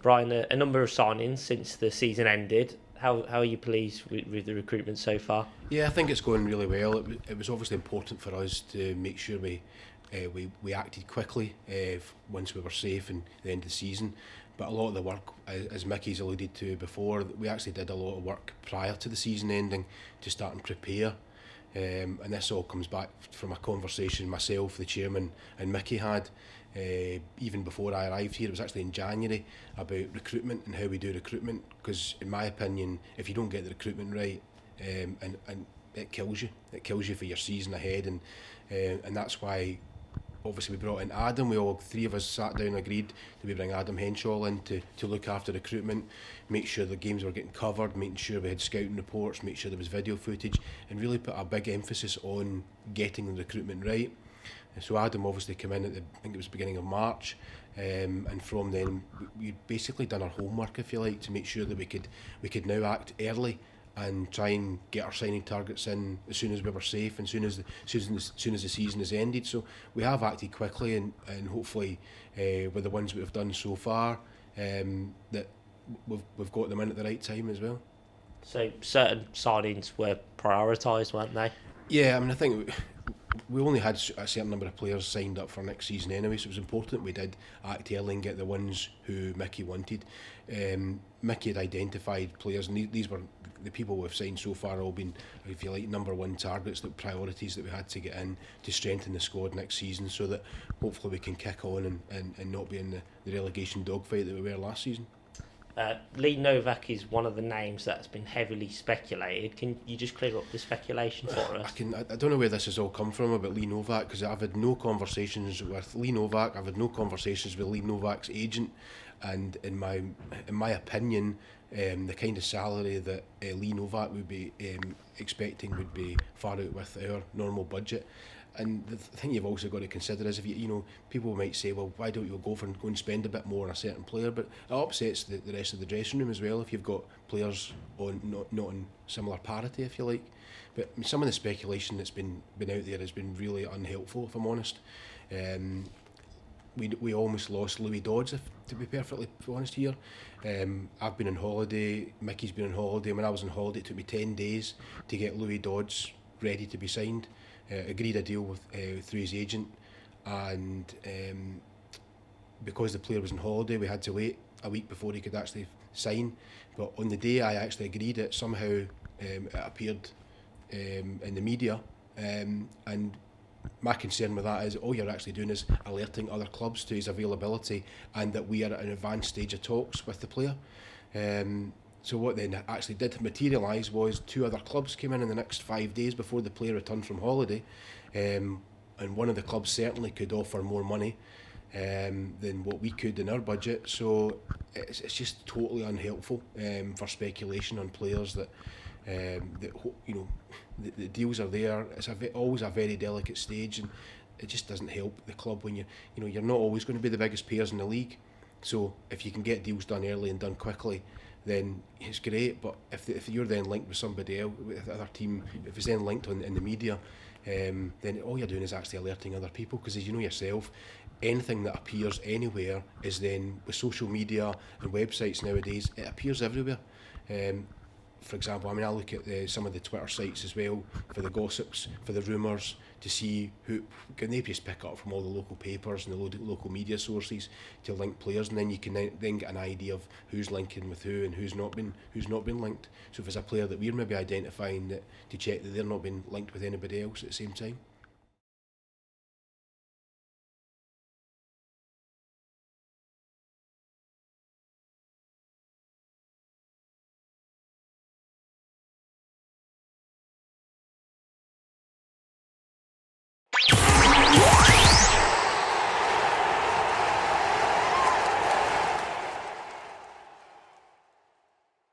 Brian, a number of signings since the season ended. How are you pleased with the recruitment so far? Yeah, I think it's going really well. It was obviously important for us to make sure we acted quickly once we were safe and the end of the season. But a lot of the work, as Mickey's alluded to before, we actually did a lot of work prior to the season ending to start and prepare. And this all comes back from a conversation myself, the chairman, and Mickey had even before I arrived here. It was actually in January, about recruitment and how we do recruitment, because in my opinion, if you don't get the recruitment right, and it kills you for your season ahead, and that's why obviously we brought in Adam. We all three of us sat down and agreed that we bring Adam Henshaw in to look after recruitment, make sure the games were getting covered, making sure we had scouting reports, make sure there was video footage, and really put a big emphasis on getting the recruitment right. And so Adam obviously came in at I think it was beginning of March, and from then we'd basically done our homework, if you like, to make sure that we could now act early and try and get our signing targets in as soon as we were safe and soon as the season has ended. So we have acted quickly, and hopefully with the ones we've done so far, that we've got them in at the right time as well. So certain signings were prioritised, weren't they? Yeah, I mean, I think we only had a certain number of players signed up for next season anyway, so it was important we did act early and get the ones who Mickey wanted. Mickey had identified players, and these were the people we've signed so far, all been, if you like, number one targets, the priorities that we had to get in to strengthen the squad next season, so that hopefully we can kick on and not be in the relegation dogfight that we were last season. Lee Novak is one of the names that's been heavily speculated. Can you just clear up the speculation for us? I don't know where this has all come from about Lee Novak, because I've had no conversations with Lee Novak. I've had no conversations with Lee Novak's agent, and in my opinion, the kind of salary that Lee Novak would be expecting would be far out with our normal budget. And the thing you've also got to consider is, if you know, people might say, well, why don't you go and spend a bit more on a certain player? But it upsets the rest of the dressing room as well if you've got players on not on similar parity, if you like. But some of the speculation that's been out there has been really unhelpful, if I'm honest. We almost lost Louis Dodds, to be perfectly honest here. I've been on holiday, Mickey's been on holiday. When I was on holiday, it took me 10 days to get Louis Dodds ready to be signed. Agreed a deal with through his agent, and because the player was on holiday, we had to wait a week before he could actually sign. But on the day I actually agreed it, somehow it appeared in the media, and my concern with that is all you're actually doing is alerting other clubs to his availability, and that we are at an advanced stage of talks with the player. So what then actually did materialise was 2 other clubs came in the next 5 days before the player returned from holiday, and one of the clubs certainly could offer more money than what we could in our budget. So it's just totally unhelpful for speculation on players that you know, the deals are there. It's always a very delicate stage, and it just doesn't help the club when you're not always going to be the biggest players in the league. So if you can get deals done early and done quickly, then it's great. But if you're then linked with somebody else, with the other team, if it's then linked in the media, then all you're doing is actually alerting other people, because as you know yourself, anything that appears anywhere is then, with social media and websites nowadays, it appears everywhere. For example, I mean, I look at some of the Twitter sites as well for the gossips, for the rumours, to see who can they just pick up from all the local papers and the local media sources to link players, and then you can then get an idea of who's linking with who and who's not been linked. So if it's a player that we're maybe identifying, that to check that they're not been linked with anybody else at the same time.